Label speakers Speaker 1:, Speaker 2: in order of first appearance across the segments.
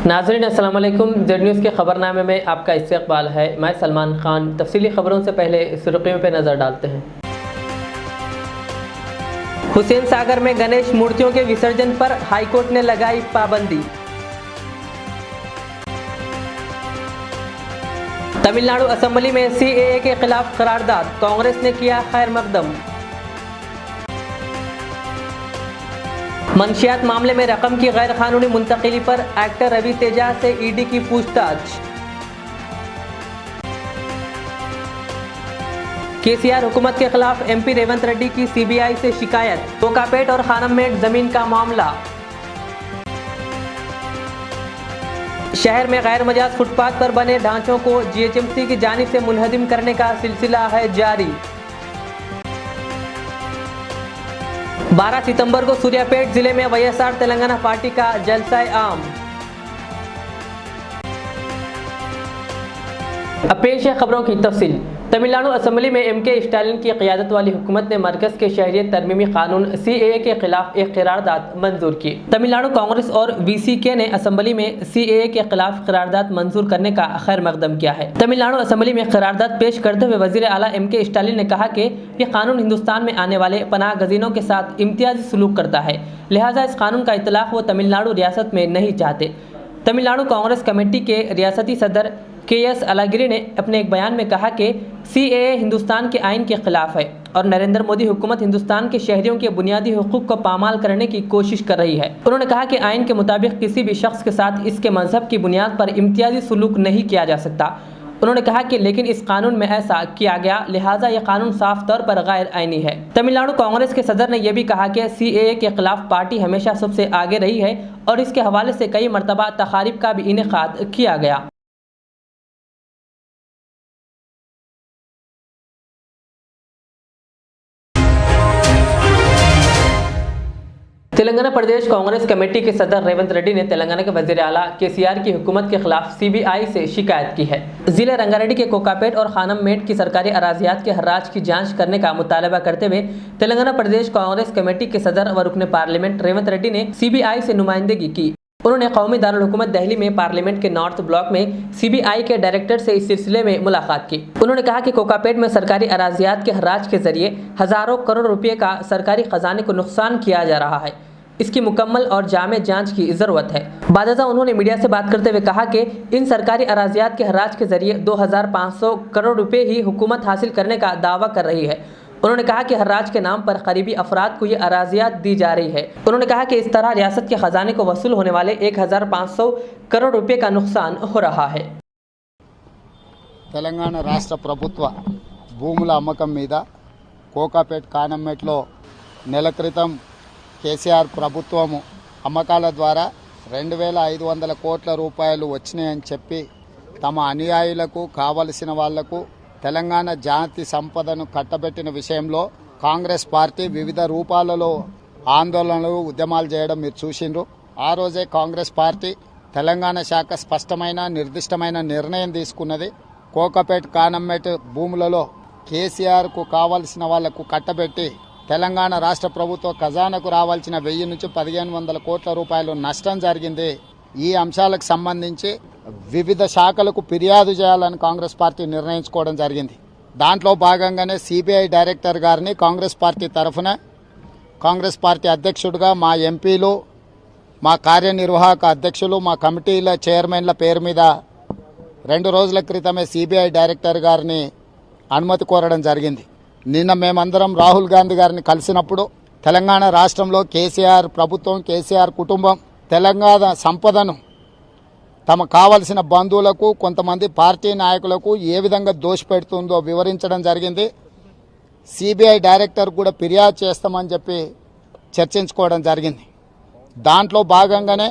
Speaker 1: नाज़रीन अस्सलाम वालेकुम। जेड न्यूज़ के खबरनामे में आपका इस्तकबाल है। मैं सलमान खान। तफसीली खबरों से पहले सुर्खियों पर नज़र डालते हैं। हुसैन सागर में गणेश मूर्तियों के विसर्जन पर हाईकोर्ट ने लगाई पाबंदी। तमिलनाडु असेंबली में सीएए के खिलाफ करारदाद, कांग्रेस ने किया खैर मकदम। मंशियात मामले में रकम की गैर कानूनी मुंतकिली पर एक्टर रवि तेजा से ईडी की पूछताछ। केसीआर हुकूमत के खिलाफ एमपी रेवंत रेड्डी की सीबीआई से शिकायत, कोकापेट और खानममेट जमीन का मामला। शहर में गैर मजाज फुटपाथ पर बने ढांचों को जीएचएमसी की जानिब से मुनहदिम करने का सिलसिला है जारी। 12 सितंबर को सूर्यापेट जिले में वाईएसआर तेलंगाना पार्टी का जलसा आम। अब पेश है खबरों की तफसील। तमिलनाडु असेंबली में एमके स्टालिन की क़यादत वाली हुकूमत ने मरकज़ के शहरियत तरमीमी कानून सीएए के खिलाफ एक करारदाद मंजूर की। तमिलनाडु कांग्रेस और वीसीके ने असेंबली में सीएए के खिलाफ करारदाद मंजूर करने का खैर मकदम किया है। तमिलनाडु असेंबली में करारदाद पेश करते हुए वज़ीर आला एमके स्टालिन ने कहा कि यह कानून हिंदुस्तान में आने वाले पनाह गज़ीनों के साथ इम्तियाजी सलूक करता है, लिहाजा इस कानून का इतलाक़ वो तमिलनाडु रियासत में नहीं चाहते। तमिलनाडु कांग्रेस कमेटी के रियासती सदर केएस अलागिरी ने अपने एक बयान में कहा कि सीएए हिंदुस्तान के आइन के खिलाफ है और नरेंद्र मोदी हुकूमत हिंदुस्तान के शहरियों के बुनियादी हुकूक को पामाल करने की कोशिश कर रही है। उन्होंने कहा कि आइन के मुताबिक किसी भी शख्स के साथ इसके मजहब की बुनियाद पर इम्तियाजी सलूक नहीं किया जा सकता। उन्होंने कहा कि लेकिन इस कानून में ऐसा किया गया, लिहाजा यह कानून साफ तौर पर गैर आइनी है। तमिलनाडु कांग्रेस के सदर ने यह भी कहा कि सीएए के खिलाफ पार्टी हमेशा सबसे आगे रही है और इसके हवाले से कई मरतबा तकारीब का भी इनेकाद किया गया। तेलंगाना प्रदेश कांग्रेस कमेटी के सदर रेवंत रेड्डी ने तेलंगाना के वज़ीर आला केसीआर की हुकूमत के खिलाफ सीबीआई से शिकायत की है। जिले रंगारेड्डी के कोकापेट और खानममेट की सरकारी अराजियात के हर्राज की जांच करने का मुतालबा करते हुए तेलंगाना प्रदेश कांग्रेस कमेटी के सदर व रुकने पार्लियामेंट रेवंत रेड्डी ने सीबीआई से नुमाइंदगी की। उन्होंने कौमी दारुल हुकूमत दिल्ली में पार्लियामेंट के नॉर्थ ब्लॉक में सीबीआई के डायरेक्टर से इस सिलसिले में मुलाकात की। उन्होंने कहा कि कोकापेट में सरकारी अराजियात के हर्राज के जरिए हजारों करोड़ रुपए का सरकारी खजाने को नुकसान किया जा रहा है, इसकी मुकम्मल और जामे जांच की ज़रूरत है। बादशाह उन्होंने मीडिया से बात करते हुए कहा कि इन सरकारी अराजियात के हर्राज के जरिए 2500 करोड़ रुपए ही हुकूमत हासिल करने का दावा कर रही है। उन्होंने कहा कि हर्राज के नाम पर करीबी अफराद को ये अराजियात दी जा रही है। उन्होंने कहा कि इस तरह रियासत के खजाने को वसूल होने वाले 1500 करोड़ रुपए का नुकसान हो रहा है।
Speaker 2: తెలంగాణ రాష్ట్ర ప్రభుత్వ భూముల అమ్మకం మీద కోకాపేట్ కానమ్మేట్లో నెల క్రితం కేసీఆర్ ప్రభుత్వము అమ్మకాల ద్వారా 2500 కోట్ల రూపాయలు వచ్చినాయని చెప్పి తమ అనుయాయులకు కావలసిన వాళ్లకు తెలంగాణ జాతి సంపదను కట్టబెట్టిన విషయంలో కాంగ్రెస్ పార్టీ వివిధ రూపాలలో ఆందోళనలు ఉద్యమాలు చేయడం మీరు చూసిండ్రు। ఆ రోజే కాంగ్రెస్ పార్టీ తెలంగాణ శాఖ స్పష్టమైన నిర్దిష్టమైన నిర్ణయం తీసుకున్నది। కోకాపేట్ కానమ్మేట్ భూములలో కేసీఆర్కు కావలసిన వాళ్లకు కట్టబెట్టి తెలంగాణ రాష్ట్ర ప్రభుత్వ ఖజానాకు రావాల్సిన 1000 నుంచి 1500 కోట్ల రూపాయలు నష్టం జరిగింది। ఈ అంశాలకు సంబంధించి వివిధ శాఖలకు ఫిర్యాదు చేయాలని కాంగ్రెస్ పార్టీ నిర్ణయించుకోవడం జరిగింది। దాంట్లో భాగంగానే సిబిఐ డైరెక్టర్ గారిని కాంగ్రెస్ పార్టీ తరఫున కాంగ్రెస్ పార్టీ అధ్యక్షుడిగా మా ఎంపీలు, మా కార్యనిర్వాహక అధ్యక్షులు, మా కమిటీల చైర్మన్ల పేరు మీద 2 రోజుల క్రితమే సిబిఐ డైరెక్టర్ గారిని అనుమతి కోరడం జరిగింది। నిన్న మేమందరం రాహుల్ గాంధీ గారిని కలిసినప్పుడు తెలంగాణ రాష్ట్రంలో కేసీఆర్ ప్రభుత్వం, కేసీఆర్ కుటుంబం తెలంగాణ సంపదను తమ కావలసిన బంధువులకు, కొంతమంది పార్టీ నాయకులకు ఏ విధంగా దోషపెడుతుందో వివరించడం జరిగింది। సిబిఐ డైరెక్టర్ కూడా ఫిర్యాదు చేస్తామని చెప్పి చర్చించుకోవడం జరిగింది। దాంట్లో భాగంగానే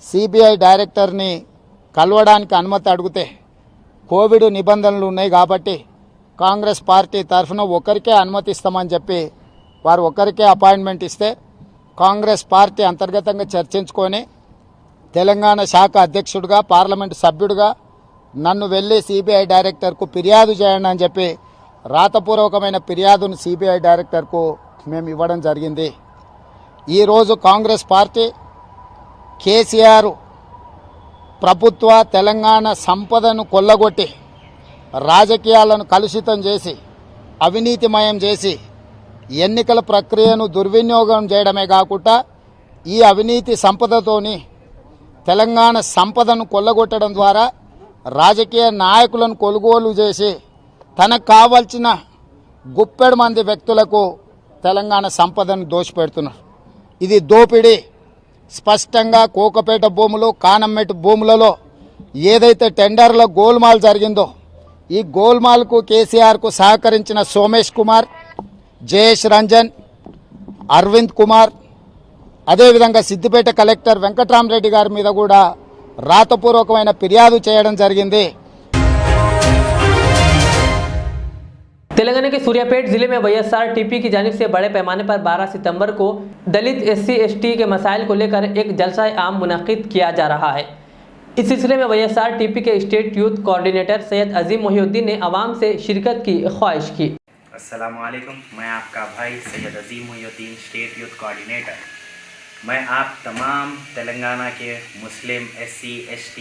Speaker 2: సిబిఐ డైరెక్టర్ని కలవడానికి అనుమతి అడిగితే కోవిడ్ నిబంధనలు ఉన్నాయి కాబట్టి కాంగ్రెస్ పార్టీ తరఫున ఒకరికే అనుమతిస్తామని చెప్పి వారు ఒకరికే అపాయింట్మెంట్ ఇస్తే కాంగ్రెస్ పార్టీ అంతర్గతంగా చర్చించుకొని తెలంగాణ శాఖ అధ్యక్షుడిగా, పార్లమెంటు సభ్యుడిగా నన్ను వెళ్ళి సిబిఐ డైరెక్టర్కు ఫిర్యాదు చేయండి అని చెప్పి రాతపూర్వకమైన ఫిర్యాదును సిబిఐ డైరెక్టర్కు మేము ఇవ్వడం జరిగింది। ఈరోజు కాంగ్రెస్ పార్టీ కేసీఆర్ ప్రభుత్వ తెలంగాణ సంపదను కొల్లగొట్టి రాజకీయాలను కలుషితం చేసి అవినీతిమయం చేసి ఎన్నికల ప్రక్రియను దుర్వినియోగం చేయడమే కాకుండా ఈ అవినీతి సంపదతోని తెలంగాణ సంపదను కొల్లగొట్టడం ద్వారా రాజకీయ నాయకులను కొనుగోలు చేసి తనకు కావాల్సిన గుప్పెడు మంది వ్యక్తులకు తెలంగాణ సంపదను దోచిపెడుతున్నారు. ఇది దోపిడీ. స్పష్టంగా కోకపేట భూములు, కానమ్మెట్ భూములలో ఏదైతే టెండర్ల గోల్మాల్ జరిగిందో ఈ గోల్మాల్కు కేసీఆర్కు సహకరించిన సోమేష్ కుమార్, జయేష్ రంజన్, అరవింద్ కుమార్, అదేవిధంగా సిద్దిపేట కలెక్టర్ వెంకట్రామరెడ్డి గారి మీద కూడా రాతపూర్వకమైన ఫిర్యాదు చేయడం జరిగింది.
Speaker 1: तेलंगाना के सूर्यापेट जिले में वाईएसआर टीपी की जानिब से बड़े पैमाने पर 12 सितंबर को दलित SC/ST के मसाइल को लेकर एक जलसा आम मुनक्किद किया जा रहा है। इस सिलसिले में वाईएसआर टीपी के स्टेट यूथ कोऑर्डिनेटर सैयद अजीम मोहिउद्दीन ने आवाम से शिरकत की ख्वाहिश की।
Speaker 3: अस्सलाम वालेकुम, मैं आपका भाई सैयद अजीम मोहिउद्दीन, स्टेट यूथ कोऑर्डिनेटर। मैं आप तमाम तेलंगाना के मुस्लिम SC/ST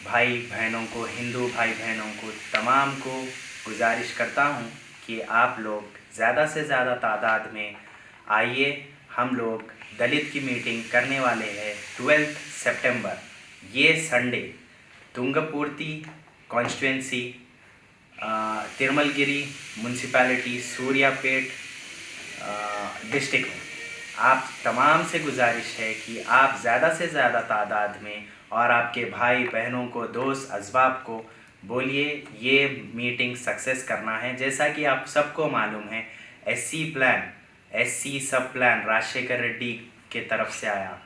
Speaker 3: भाई बहनों को, हिंदू भाई बहनों को, तमाम को गुजारिश करता हूँ कि आप लोग ज़्यादा से ज़्यादा तादाद में आइए। हम लोग दलित की मीटिंग करने वाले हैं 12 सितंबर, ये Sunday, Tungpurti constituency, Tiramalagiri municipality, Suryapet district में। आप तमाम से गुजारिश है कि आप ज़्यादा से ज़्यादा तादाद में और आपके भाई बहनों को, दोस्त अहबाब को बोलिए ये मीटिंग सक्सेस करना है। जैसा कि आप सबको मालूम है, SC सब प्लान राजशेखर रेड्डी के तरफ से आया,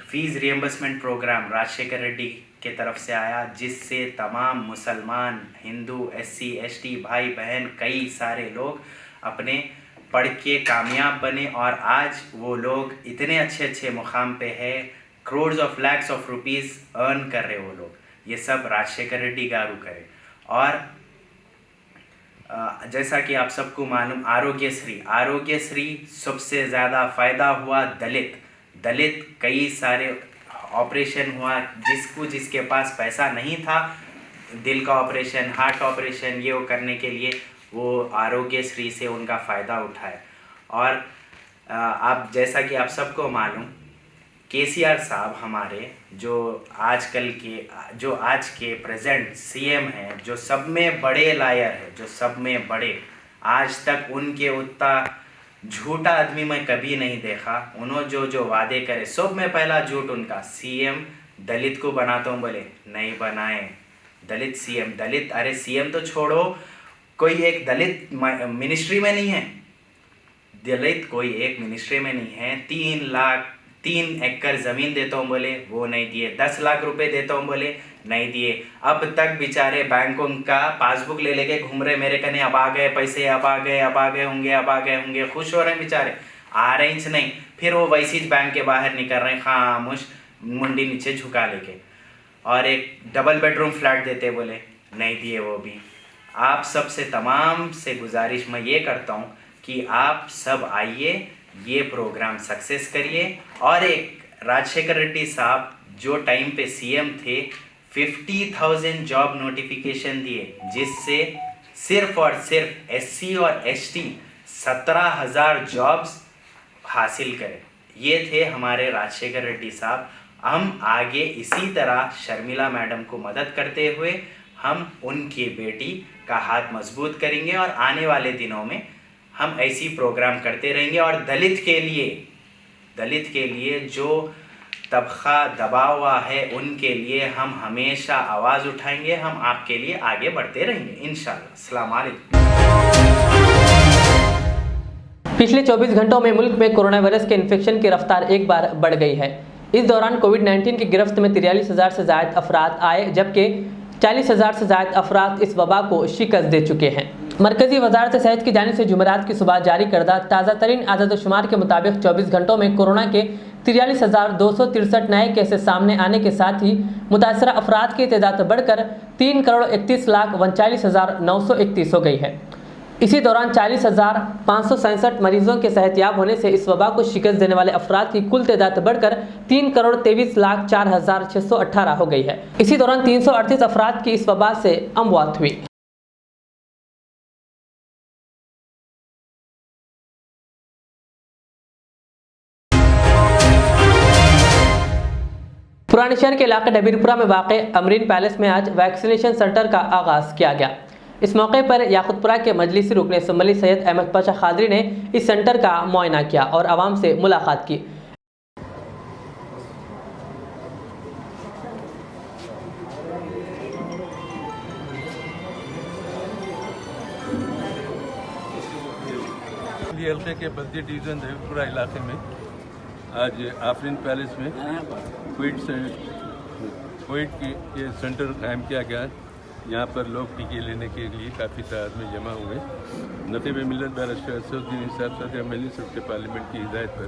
Speaker 3: fees reimbursement program Rajasekhar Reddy के तरफ से आया, जिससे तमाम मुसलमान, हिंदू, SC/ST भाई बहन कई सारे लोग अपने पढ़ के कामयाब बने और आज वो लोग इतने अच्छे अच्छे मुकाम पे है, crores of lakhs of rupees earn कर रहे वो लोग। ये सब राजशेखर रेड्डी गारू करे। और जैसा कि आप सबको मालूम, आरोग्यश्री सबसे ज़्यादा फ़ायदा हुआ दलित कई सारे ऑपरेशन हुआ, जिसके पास पैसा नहीं था, दिल का ऑपरेशन, हार्ट ऑपरेशन, ये वो करने के लिए वो आरोग्यश्री से उनका फ़ायदा उठाए। और आप जैसा कि आप सबको मालूम, KCR साहब हमारे जो आज के प्रेजेंट CM हैं, जो सब में बड़े लायर है, जो सब में बड़े, आज तक उनके उतना झूठा आदमी मैं कभी नहीं देखा। उन्होंने जो वादे करे, सब में पहला झूठ उनका। CM दलित को बनाता हूँ, बोले नहीं बनाए। दलित CM, दलित, अरे CM तो छोड़ो, कोई एक दलित मिनिस्ट्री में नहीं है। दलित कोई एक मिनिस्ट्री में नहीं है। 3 एकड़ ज़मीन देता हूँ बोले, वो नहीं दिए। 10 लाख रुपए देता हूँ बोले, नहीं दिए। अब तक बेचारे बैंकों का पासबुक ले लेके घूम रहे, मेरे कने अब आ गए पैसे, अब आ गए होंगे, खुश हो रहे हैं बेचारे। आ रहे ही नहीं, फिर वो वैसी बैंक के बाहर निकल रहे हैं खामोश, मुंडी नीचे झुका लेके। और एक डबल बेडरूम फ्लैट देते बोले, नहीं दिए वो भी। आप सब से तमाम से गुजारिश मैं ये करता हूँ कि आप सब आइए, ये प्रोग्राम सक्सेस करिए। और एक राजशेखर रेड्डी साहब जो टाइम पे CM थे, 50,000 जॉब नोटिफिकेशन दिए, जिससे सिर्फ और सिर्फ SC और ST 17,000 जॉब्स हासिल करें। ये थे हमारे राजशेखर रेड्डी साहब। हम आगे इसी तरह शर्मिला मैडम को मदद करते हुए हम उनकी बेटी का हाथ मजबूत करेंगे और आने वाले दिनों में हम ऐसी प्रोग्राम करते रहेंगे। और दलित के लिए जो तबका दबा हुआ है, उनके लिए हम हमेशा आवाज़ उठाएंगे। हम आपके लिए आगे बढ़ते रहेंगे इंशाल्लाह। अस्सलाम वालेकुम।
Speaker 1: पिछले 24 घंटों में मुल्क में कोरोना वायरस के इन्फेक्शन की रफ्तार एक बार बढ़ गई है। इस दौरान कोविड-19 की गिरफ्त में 43,000 से ज़ायद अफराद आए, जबकि 40,000 से ज़ायद अफराद इस वबा को शिकस्त दे चुके हैं। मरकज़ी वजारत सेहत की जानिब से जुमेरात की सुबह जारी करदा ताज़ा तरीन आदाद-ओ-शुमार के मुताबिक 24 घंटों में कोरोना के 43,263 नए केसेस सामने आने के साथ ही मुतासरा अफराद की तादाद बढ़कर 3,31,39,931 हो गई है। इसी दौरान 40,567 मरीजों के सेहतयाब होने से इस वबा को शिकस्त देने वाले अफराद की कुल तादाद बढ़कर 3,23,04,618 हो गई है। इसी दौरान 338 अफराद की इस वबा से अमवात हुई। पुराने शहर के इलाके डबीरपुरा में वाक़ अमरीन पैलेस में आज वैक्सीनेशन सेंटर का आगाज़ किया गया। इस मौके पर याकुतपुरा के मजलिसी रुकन असम्बली सैयद अहमद पाशा खादरी ने इस सेंटर का मुआयना किया और आवाम से मुलाकात की।
Speaker 4: हल्के के बल्दी डिवीज़न देवपुरा इलाके में आज आफरीन पैलेस में कोविड के सेंटर कायम किया गया। यहाँ पर लोग टीके लेने के लिए काफ़ी तादाद में जमा हुए। नक़ीब मिल्लत बैरिस्टर असदुद्दीन साहब सदर मजलिस सबके पार्लियामेंट की हिदायत पर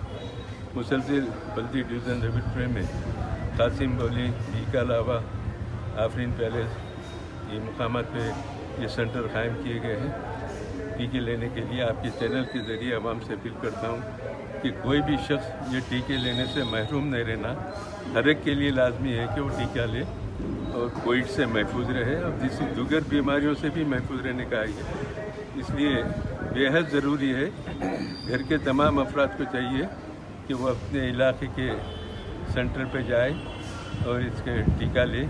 Speaker 4: मुसलसिल बल्दी डिवीज़न देवपुरा में कासिम बोली के अलावा आफरीन पैलेस ये मुकामात पे ये सेंटर कायम किए गए हैं। टीके लेने के लिए आपके चैनल के ज़रिए आवाम से अपील करता हूँ कि कोई भी शख्स ये टीके लेने से महरूम नहीं रहना। हर एक के लिए लाजमी है कि वो टीका ले और कोविड से महफूज रहे और दूसरी बीमारियों से भी महफूज रहने का है। इसलिए बेहद ज़रूरी है, घर के तमाम अफराद को चाहिए कि वो अपने इलाके के सेंटर पर जाए और इसके टीका ले,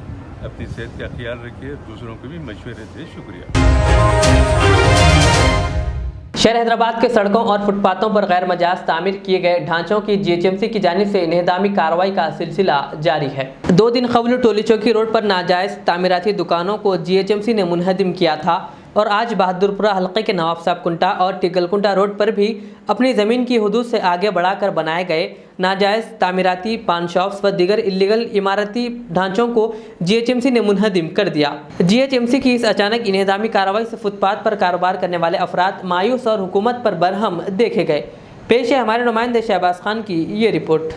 Speaker 4: अपनी सेहत का ख्याल रखे, दूसरों को भी मशवरे दे। शुक्रिया।
Speaker 1: शहर हैदराबाद के सड़कों और फुटपाथों पर गैर मजाज तामीर किए गए ढांचों की जीएचएमसी की जानिब से इन्हदामी कार्रवाई का सिलसिला जारी है। 2 दिन कबल टोली चौकी रोड पर नाजायज़ तामीराती दुकानों को जीएचएमसी ने मुनहदिम किया था और आज बहादुरपुरा हल्के के नवाब साहब कुंटा और टिगलकुंटा रोड पर भी अपनी ज़मीन की हदूद से आगे बढ़ाकर बनाए गए नाजायज़ तामीराती पान शॉप्स व दीगर इलीगल इमारती ढांचों को जीएचएमसी ने मुनहदिम कर दिया। जीएचएमसी की इस अचानक इन्हदामी कार्रवाई से फुटपाथ पर कारोबार करने वाले अफराद मायूस और हुकूमत पर बरहम देखे गए। पेश है हमारे नुमाइंदे शहबाज खान की ये रिपोर्ट।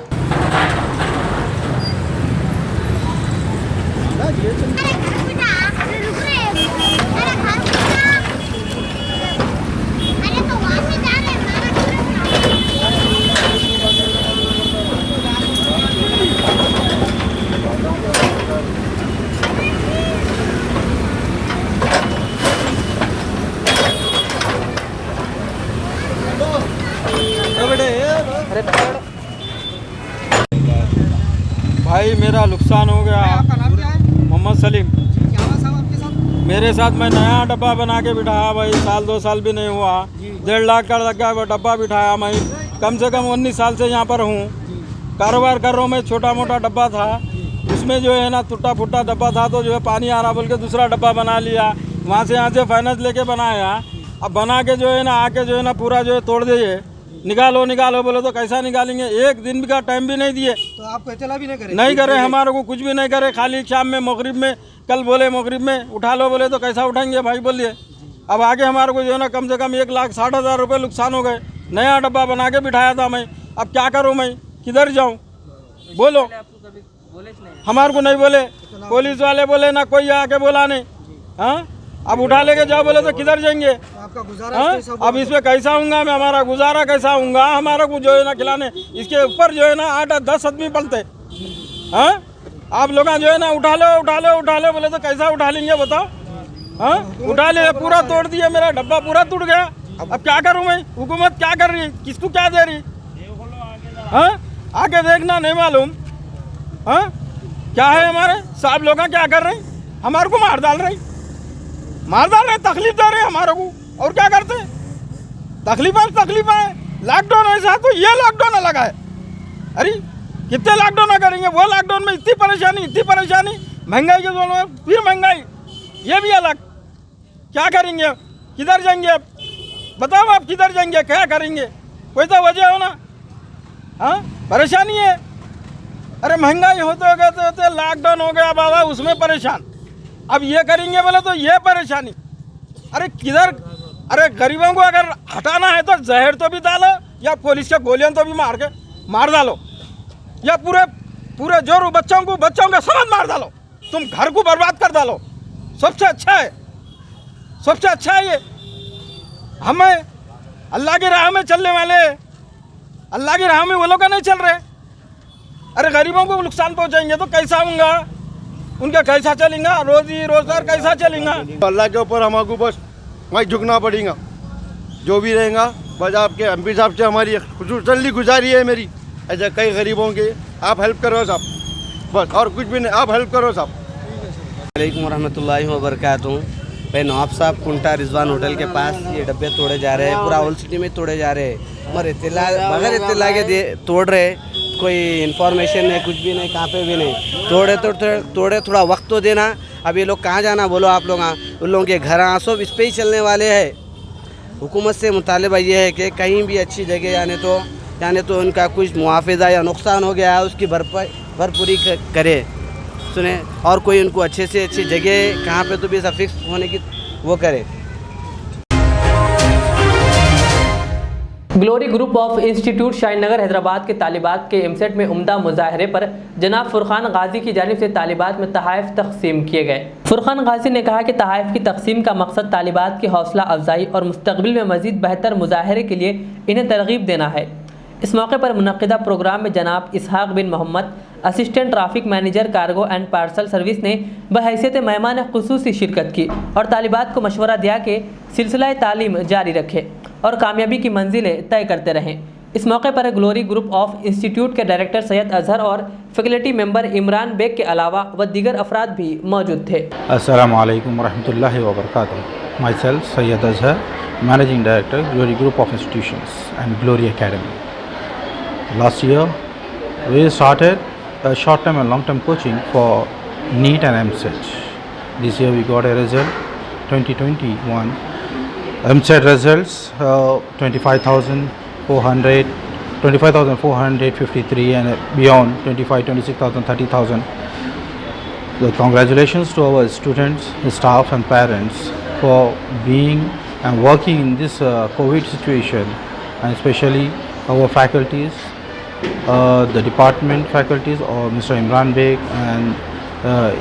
Speaker 5: भाई मेरा नुकसान हो गया। मोहम्मद सलीम मेरे साथ, मैं नया डब्बा बना के बिठाया भाई, 1-2 साल भी नहीं हुआ। 1.5 लाख का लगा वो डब्बा बिठाया। मैं कम से कम 19 साल से यहाँ पर हूँ, कारोबार कर रहा हूँ। मैं छोटा मोटा डब्बा था, उसमें जो है ना टूटा फूटा डब्बा था, तो जो है पानी आ रहा बोल के दूसरा डब्बा बना लिया। वहाँ से फाइनेंस लेके बनाया। अब बना के जो है ना आके जो है ना पूरा जो है तोड़ दिए। निकालो निकालो बोले तो कैसा निकालेंगे? 1 दिन का टाइम भी नहीं दिए। तो आप इतला भी नहीं करे हमारे को, कुछ भी नहीं करे। खाली शाम में मगरिब में, कल बोले मगरिब में उठा लो, बोले तो कैसा उठाएंगे भाई बोलिए। अब आगे हमारे को जो है ना कम से कम 1,60,000 रुपये नुकसान हो गए। नया डब्बा बना के बिठाया था मैं, अब क्या करूँ मैं, किधर जाऊँ बोलो? हमारे को नहीं बोले, पुलिस वाले बोले ना, कोई आके बोला नहीं। हाँ, अब उठा लेके जाओ बोले तो किधर जाएंगे? आपका गुजारा अब इसमें कैसा होऊंगा मैं? हमारा गुजारा कैसा होऊंगा? हमारा को जो है ना खिलाने, इसके ऊपर जो है ना 8-10 आदमी पलते। हाँ, आप लोग जो है ना उठा लो बोले तो कैसा उठा लेंगे बताओ? हाँ, उठा ले, पूरा तोड़ दिया, मेरा डब्बा पूरा टूट गया। अब क्या करूँ मैं? हुकूमत क्या कर रही, किसको क्या दे रही? हाँ, आके देखना, नहीं मालूम। हाँ, क्या है हमारे साहब लोग क्या कर रहे? हमारे को मार डाल रहे, तकलीफ दे रहे हमारे को। और क्या करते? तकलीफ है। लॉकडाउन ऐसा तो ये लॉकडाउन अलग है। अरे कितने लॉकडाउन करेंगे? वो लॉकडाउन में इतनी परेशानी, महंगाई के दोनों, फिर महंगाई, ये भी अलग। क्या करेंगे? किधर जाएंगे? अब बताओ, आप किधर जाएंगे? क्या करेंगे? कोई तो वजह हो ना। हाँ, परेशानी है। अरे महंगाई होते लॉकडाउन हो गया बाबा, उसमें परेशान। अब ये करेंगे बोले तो ये परेशानी। अरे किधर? अरे गरीबों को अगर हटाना है तो जहर तो भी डालो, या पुलिस के गोलियां तो भी मार डालो, या पूरे जोर बच्चों को समझ मार डालो। तुम घर को बर्बाद कर डालो। सबसे अच्छा है ये। हमें अल्लाह की राह में चलने वाले, अल्लाह की राह में वो लोग नहीं चल रहे। अरे गरीबों को नुकसान पहुंचाएंगे तो कैसा होगा, उनका कैसा चलेगा, रोजी रोजगार कैसा चलेगा।
Speaker 6: अल्लाह के ऊपर हमको बस वहीं झुकना पड़ेगा, जो भी रहेगा। बस आपके एमपी साहब से हमारी खुसूसली गुजारी है मेरी, ऐसे कई गरीबों के आप हेल्प करो साहब, बस और कुछ भी नहीं, आप हेल्प करो साहब।
Speaker 7: वालेकुम रहमतुल्लाहि व बरकातहू। भाई नवाब साहब कुंटा रिजवान होटल के पास ये डब्बे तोड़े जा रहे हैं, पूरा ओल्ड सिटी में तोड़े जा रहे हैं, मगर बगैर इत्तला के तोड़ रहे, कोई इन्फॉर्मेशन नहीं, कुछ भी नहीं, कहाँ पे भी नहीं। तोड़े थोड़ा वक्त तो देना। अब ये लोग कहाँ जाना बोलो आप लोग, उन लोगों के घर सब इस पे ही चलने वाले हैं। हुकूमत से मुतालिबा ये है कि कहीं भी अच्छी जगह यानी तो उनका कुछ मुआवजा या नुकसान हो गया है उसकी भरपूरी करे, सुने, और कोई उनको अच्छे से अच्छी जगह कहाँ पे तो भी ऐसा फिक्स होने की वो करे।
Speaker 1: Glory group of institute Shahinagar Hyderabad के तालिबात के एमसेट में उम्दा मुजाहरे पर जनाब फुरखान गाजी की जानिब से तालिबात में तहाइफ तकसीम किए गए। फुरखान गाजी ने कहा कि तहाइफ की तकसीम का मकसद तालिबात की हौसला अफजाई और मुस्तकबिल में मजीद बेहतर मुजाहरे के लिए इन्हें तरगीब देना है। इस मौके पर मुनक़िदा प्रोग्राम में जनाब Ishaq bin Mohammed, assistant traffic manager cargo and parcel service ने बहैसियत मेहमान खुसूसी शिरकत की और तालिबात को मशवरा दिया कि सिलसिला तालीम जारी रखें और कामयाबी की मंजिलें तय करते रहें। इस मौके पर ग्लोरी ग्रुप ऑफ इंस्टीट्यूट के डायरेक्टर सैयद अजहर और फैकल्टी मेंबर इमरान बेग के अलावा व दीगर अफराद भी मौजूद थे।
Speaker 8: अस्सलामु अलैकुम रहमतुल्लाहि व बरकातहू। Myself Syed Azhar, managing director glory group of institutions and glory academy. Last year we started a short-term and long-term coaching for NEET and MCET. This year we got a result 2021 MCET results 25,453 and beyond 25, 26,000, 30,000. So congratulations to our students, staff and parents for being and working in this COVID situation, and especially our faculties, the department faculties or Mr. Imran Beg and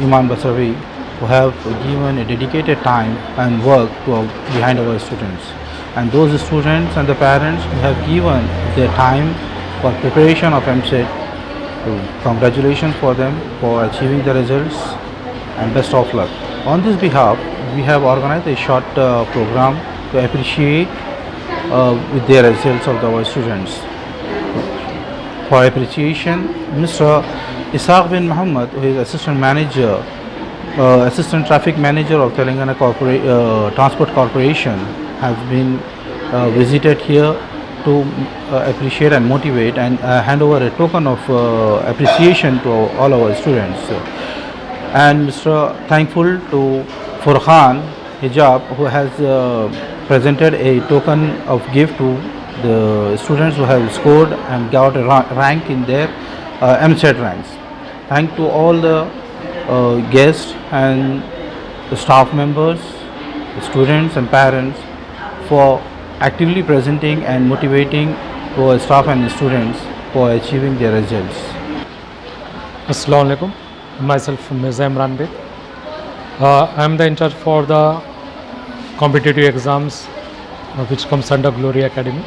Speaker 8: Iman Basavi, who have given a dedicated time and work behind our students, and those students and the parents who have given their time for preparation of MCET. Congratulations for them for achieving the results and best of luck. On this behalf, we have organized a short program to appreciate with their results of our students. For appreciation, Mr. Ishaq bin Muhammad, who is Assistant Traffic Manager of Telangana Transport Corporation, has been visited here to appreciate and motivate and hand over a token of appreciation to all our students. And Mr. Thankful to Furqan Hijab, who has presented a token of gift to the students who have scored and got a rank in their MCET ranks. Thank to all the guests and the staff members, the students and parents for actively presenting and motivating our staff and the students for achieving their results.
Speaker 9: Assalamu alaikum. Myself Mirza Imran Beg. I am the in charge for the competitive exams which comes under Glory Academy.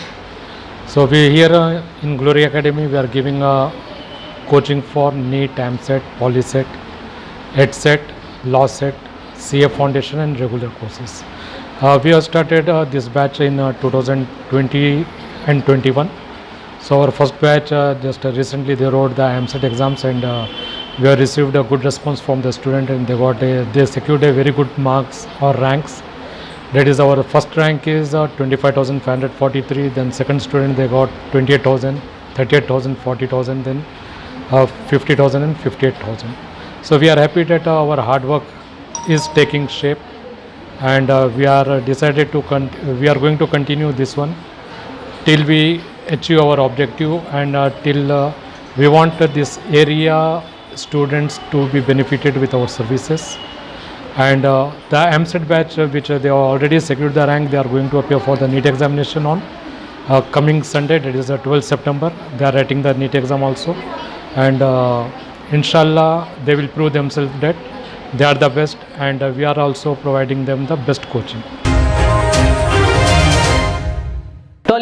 Speaker 9: So we here in Glory Academy we are giving coaching for NEET, AMCET, PolyCET, EdCET, LawCET, CA Foundation and regular courses. We have started this batch in 2020 and 21. So our first batch just recently they wrote the AMCET exams and we have received a good response from the student and they secured a very good marks or ranks. That is our first rank is 25,543, then second student they got 28,000, 38,000, 40,000, then 50,000 and 58,000. So we are happy that our hard work is taking shape and we are decided to we are going to continue this one till we achieve our objective and till we want this area students to be benefited with our services. And the AMCET batch which they have already secured the rank, they are going to appear for the NEET examination on coming Sunday, that is 12 September. They are writing the NEET exam also and inshallah they will prove themselves that they are the best and we are also providing them the best coaching.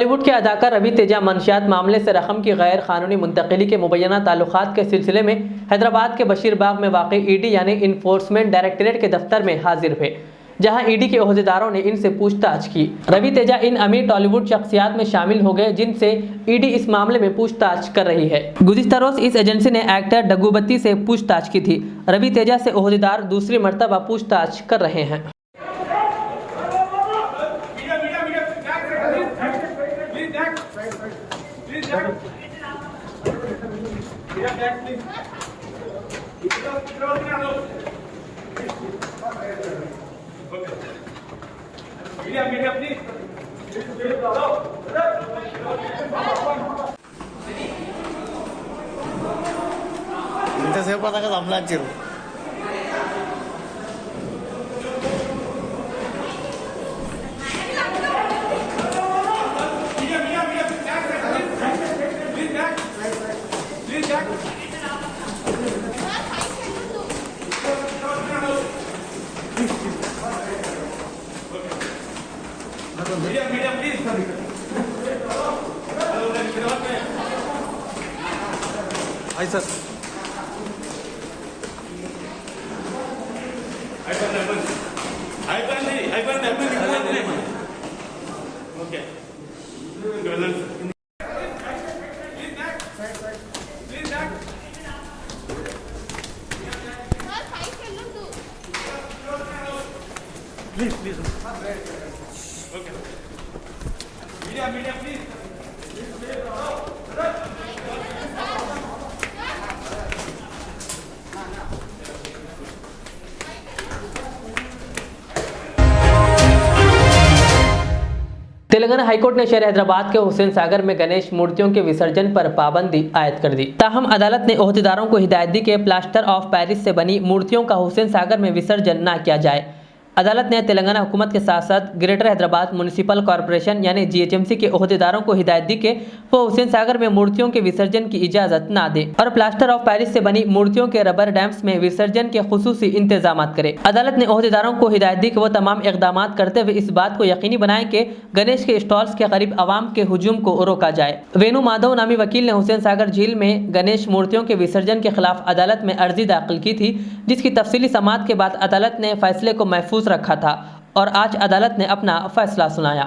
Speaker 1: Tollywood के अदाकार रवि तेजा मंशियात मामले से रकम की गैर कानूनी मुंतकिली के मुबैना ताल्लुकात के सिलसिले में हैदराबाद के बशीरबाग में वाक़ ईडी यानी इन्फोर्समेंट डायरेक्टरेट के दफ्तर में हाजिर हुए, जहां ईडी के ओहदेदारों ने इनसे पूछताछ की। रवि तेजा इन अमीर टॉलीवुड शख्सियात में शामिल हो गए जिनसे ईडी इस मामले में पूछताछ कर रही है। गुज़िश्ता रोज इस एजेंसी ने एक्टर डग्गूबत्ती से पूछताछ की थी। रवि तेजा से ओहदेदार दूसरी मर्तबा पूछताछ कर रहे हैं।
Speaker 2: ఇంతసేపు పదాక సంలాచారు
Speaker 1: तेलंगाना हाईकोर्ट ने शहर हैदराबाद के हुसैन सागर में गणेश मूर्तियों के विसर्जन पर पाबंदी आयद कर दी। ताहम अदालत ने ओहदेदारों को हिदायत दी कि प्लास्टर ऑफ पेरिस से बनी मूर्तियों का हुसैन सागर में विसर्जन न किया जाए। अदालत ने तेलंगाना हुकूमत के साथ साथ ग्रेटर हैदराबाद म्यूनिसिपल कॉरपोरेशन यानी जीएचएमसी के ओहदेदारों को हिदायत दी कि वो हुसैन सागर में मूर्तियों के विसर्जन की इजाज़त ना दे और प्लास्टर ऑफ पेरिस से बनी मूर्तियों के रबर डैम्स में विसर्जन के खुसूसी इंतजाम करे। अदालत ने ओहदेदारों को हिदायत दी कि वो तमाम इकदाम करते हुए इस बात को यकीनी बनाएं कि गणेश के स्टॉल्स के करीब आवाम के हुजूम को रोका जाए। वेणु माधव नामी वकील ने हुसैन सागर झील में गणेश मूर्तियों के विसर्जन के खिलाफ अदालत में अर्जी दाखिल की थी, जिसकी तफसीली समाअत के बाद अदालत ने फैसले को महफूज रखा था और आज अदालत ने अपना फैसला सुनाया।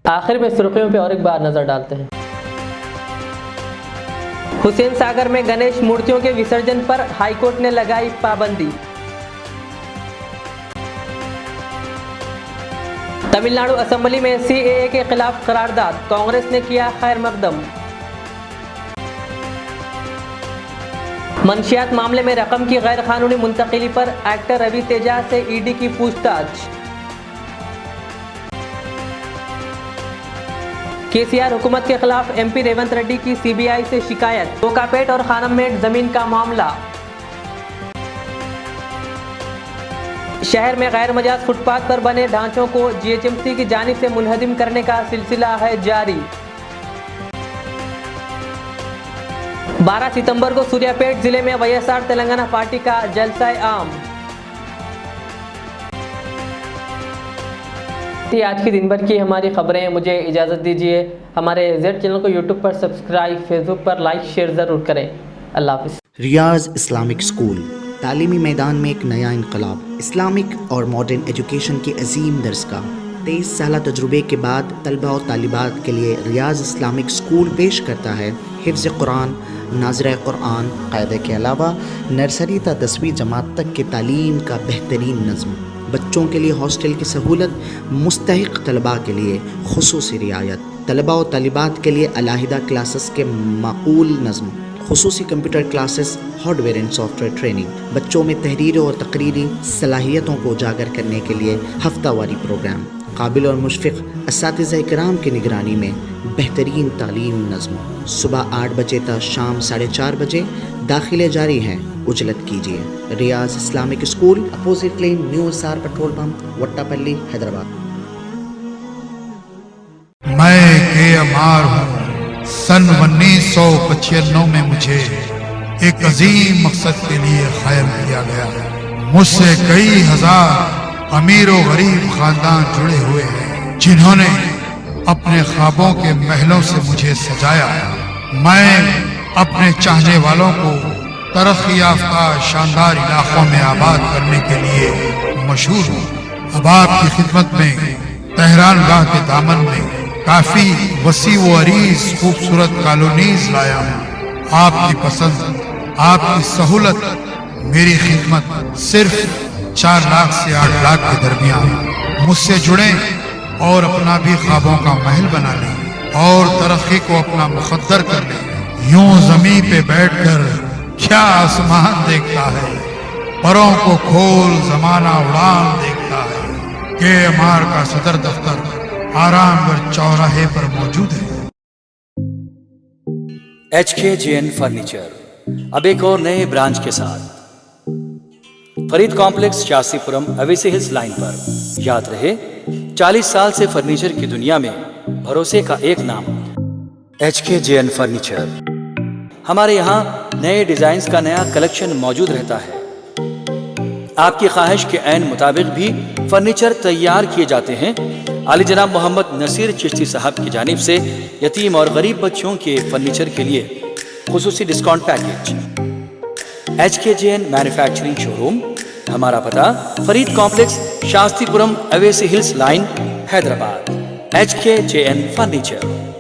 Speaker 1: आखिर में सुर्खियों पे और एक बार नजर डालते हैं। हुसैन सागर में गणेश मूर्तियों के विसर्जन पर हाईकोर्ट ने लगाई पाबंदी। तमिलनाडु असेंबली में सीएए के खिलाफ करारदाद, कांग्रेस ने किया खैर मकदम। मंशियात मामले में रकम की गैर कानूनी मुंतकिली पर एक्टर रवि तेजा से ईडी की पूछताछ। केसीआर हुकूमत के खिलाफ एमपी रेवंत रेड्डी की सीबीआई से शिकायत, कोकापेट और खानममेट जमीन का मामला। शहर में गैर मजाज फुटपाथ पर बने ढांचों को जीएचएमसी की जानिब से मुनहदिम करने का सिलसिला है जारी। 12 सितंबर को सूर्यापेट जिले में वाईएसआर तेलंगाना पार्टी का जलसा आम। आज की दिन भर की हमारी खबरें, मुझे इजाज़त दीजिए। हमारे जेड चैनल को यूट्यूब पर सब्सक्राइब, फेसबुक पर लाइक शेयर ज़रूर करें। अल्लाह हाफ़िज़।
Speaker 10: रियाज इस्लामिक स्कूल तालीमी मैदान में एक नया इनकलाब, इस्लामिक और मॉडर्न एजुकेशन की अजीम दरसगाह। 23 साल तजुर्बे के बाद तलबा और तालिबात के लिए रियाज इस्लामिक स्कूल पेश करता है हिफ्ज़ कुरान, नाज़िर कुरान क़ायदे के अलावा नर्सरी ta 10वीं जमात तक की तालीम का बेहतरीन नज़्म। बच्चों के लिए हॉस्टल की सहूलत, मुस्तहिक़ तलबा के लिए खुसूसी रियायत, तलबा और तालिबात के लिए अलहदा क्लासेस के माकूल नज़्म, खुसूसी computer classes, hardware and software training, बच्चों में तहरीर और तकरीरी सलाहियतों को उजागर करने के लिए हफ्तावारी प्रोग्राम, काबिल और मुशफ़िक़ असातिज़ा इकराम की निगरानी में बेहतरीन तालीम नज़्म। सुबह 8 बजे तक शाम 4:30 बजे दाखिले जारी हैं, उजलत कीजिए। Riyaz Islamic school, opposite lane, new SR petrol pump, Vattepally, Hyderabad.
Speaker 11: के अमार हूँ। सन 1995 में मुझे एक अजीम मकसद के लिए कायम किया गया। मुझसे कई हजार अमीर और गरीब खानदान जुड़े हुए हैं जिन्होंने अपने ख्वाबों के महलों से मुझे सजाया। मैं अपने चाहने वालों को तरक्की याफ्ता शानदार इलाकों में आबाद करने के लिए मशहूर हूँ। अब आपकी खिदमत में तेहरान गाह के दामन में काफी वसी व अरीज खूबसूरत कॉलोनीज लाया हूँ। आपकी पसंद, आपकी सहूलत, मेरी खिदमत सिर्फ 4 लाख से 8 लाख के दरमियान। मुझसे जुड़े और अपना भी ख्वाबों का महल बना लें और तरक्की को अपना मुकद्दर कर लें। यूं जमीन पे बैठकर क्या आसमान देखता है, परों को खोल जमाना उड़ान देखता है। के अमार का सदर दफ्तर आरामगढ़ चौराहे पर मौजूद है।
Speaker 12: HKJN फर्नीचर अब एक और नए ब्रांच के साथ Farid complex, Shastripuram, Owaisi hills line पर। याद रहे, 40 साल से फर्नीचर की दुनिया में भरोसे का एक नाम HKJN फर्नीचर। हमारे यहाँ नए डिजाइन्स का नया कलेक्शन मौजूद रहता है। आपकी ख्वाहिश के ऐन मुताबिक भी फर्नीचर तैयार किए जाते हैं। आली जनाब मोहम्मद नसीर चिश्ती साहब की जानिब से यतीम और गरीब बच्चों के फर्नीचर के लिए खुसूसी discount package. HKJN manufacturing showroom, हमारा पता Farid complex, Shastripuram, Owaisi hills line, Hyderabad. HKJN furniture.